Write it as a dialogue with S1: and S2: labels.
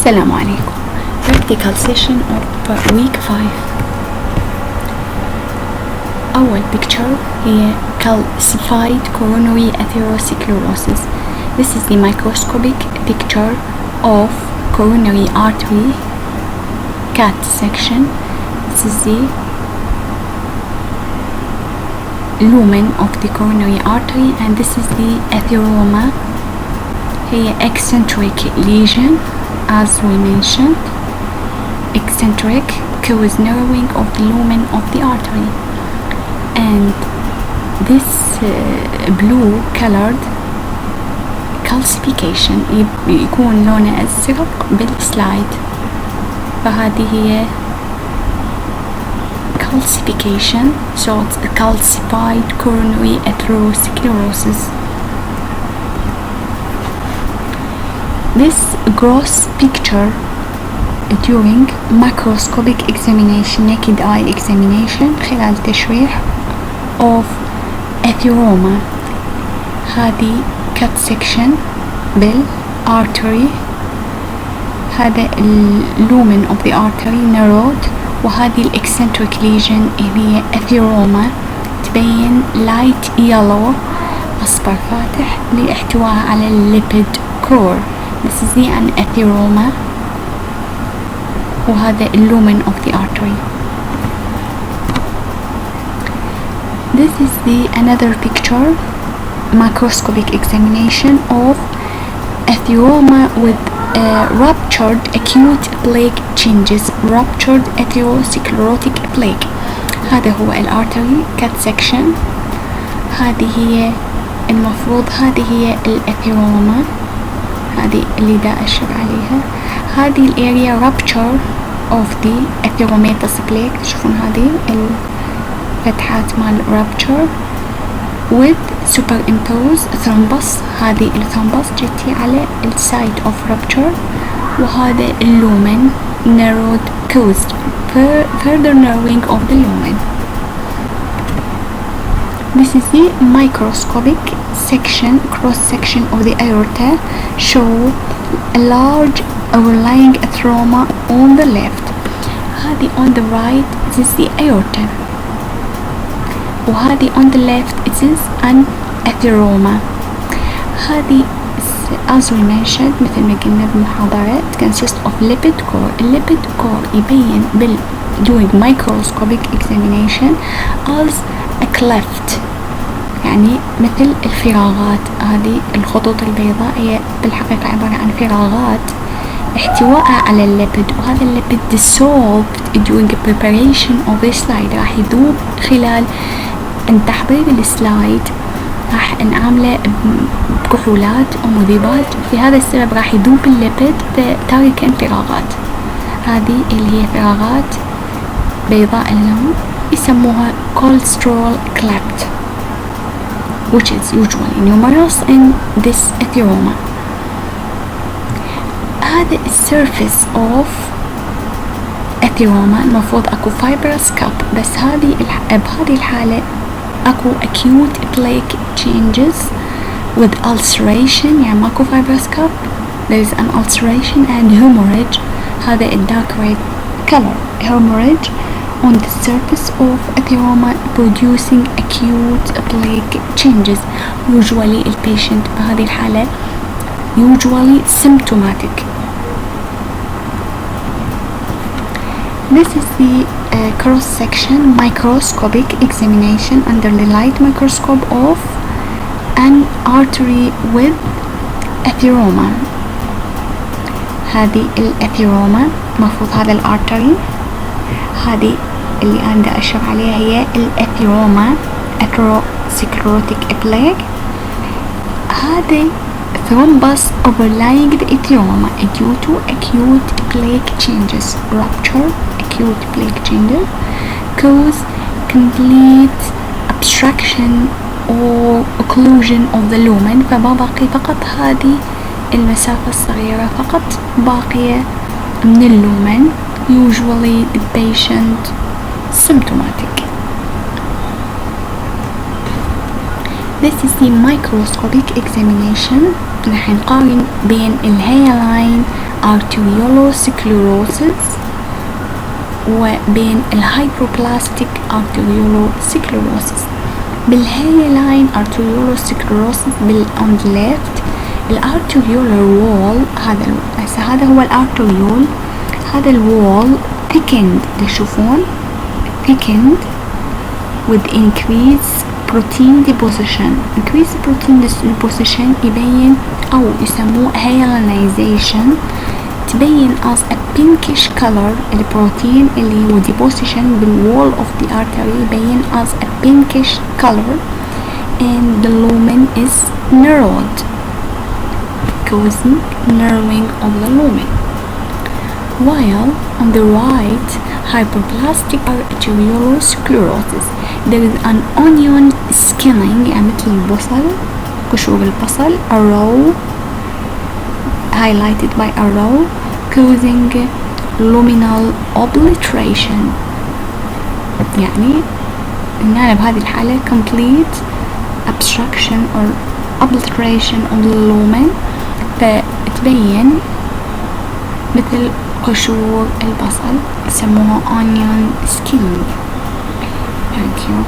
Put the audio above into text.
S1: Assalamu alaikum. Practical session of week 5. أول picture هي calcified coronary atherosclerosis. This is the microscopic picture of coronary artery cut section. This is the lumen of the coronary artery, and this is the atheroma. هي eccentric lesion, as we mentioned. Eccentric cause narrowing of the lumen of the artery, and this blue colored calcification يكون لونه أزرق بالسلايد، فهذه هي calcification. So it's a calcified coronary atherosclerosis. This gross picture during microscopic examination, naked eye examination خلال تشريح of atheroma. هذه cut section بالartery، هذا lumen of the artery narrowed، وهذه eccentric lesion هي atheroma تبين light yellow أصفر فاتح لاحتوائها على lipid core. This is the an atheroma، وهذا lumen of the artery. This is the another picture, microscopic examination of atheroma with ruptured acute plaque changes, ruptured atherosclerotic plaque. هذا هو الارتري cut section. هذه هي المفروض هذه هي الاتheroma، هذه اللي دا أشر عليها. هذه الاريا rupture of the atheromatous plaque. تشوفون هذه الفتحات مال rupture with superimpose thrombus. هذه الثرومبس جتي على السايت of rupture، وهذا الlumen narrowed caused further narrowing of the lumen. This is the microscopic section, cross section of the aorta, show a large overlying atheroma on the left. هذه on the right it is the aorta، وهذه on the left it is an atheroma. هذه as we mentioned مثل ما قلنا بالمحاضرة consists of lipid core. الليبيد core يبين during microscopic examination as a cleft، يعني مثل الفراغات. هذه الخطوط البيضاء هي بالحقيقة عبارة عن فراغات احتوائها على الليبيد، وهذا الليبيد dissolved during preparation of the slide. راح يذوب خلال تحضير السلايد، راح نعامله بكحولات ومذيبات، في هذا السبب راح يذوب الليبيد تاركا فراغات. هذه اللي هي فراغات بيضاء اللون يسموها cholesterol cleft, which is usually numerous in this atheroma. هذا السيرفيس of atheroma المفروض اكو fibrous cup، بس بهذه الحالة اكو acute plaque changes with ulceration، يعني ماكو fibrous cup، there is an ulceration and hemorrhage. هذا dark red color hemorrhage on the surface of atheroma producing acute plaque changes. Usually the patient بهذه الحالة usually symptomatic. This is the cross-section microscopic examination under the light microscope of an artery with atheroma. هذه الاتheroma مفروض هذا الارتري، هذه اللي أنا دا أشرح عليها هي الاتheroma atherosclerotic plaque. هذا thrombus overlying the atheroma due to acute plaque changes, rupture acute plaque changes cause complete obstruction or occlusion of the lumen. فما باقي فقط هذه المسافة الصغيرة فقط باقية من اللومن. Usually the patient symptomatic. This is the microscopic examination. راح نقارن بين الهيلاين arteriolosclerosis وبين الهايبروبلاستيك arteriolosclerosis. بالهايلاين arteriolosclerosis on the left الارتريولار وول، هذا هو الارتريول، هذا الوول thickened، تشوفون thickened with increased protein deposition. increased protein deposition يبين أو يسموه hyalinization، تبين as a pinkish color. البروتين اللي هو deposition بالwall of the artery يبين as a pinkish color and the lumen is narrowed causing narrowing of the lumen. While on the right hyperplastic arteriolosclerosis there is an onion skinning يعني مثل البصل، قشور البصل a row highlighted by a row causing luminal obliteration. يعني هنا بهذه الحالة complete obstruction or obliteration of the lumen، فتبين مثل قشور البصل، يسموها onion skinning. Thank you.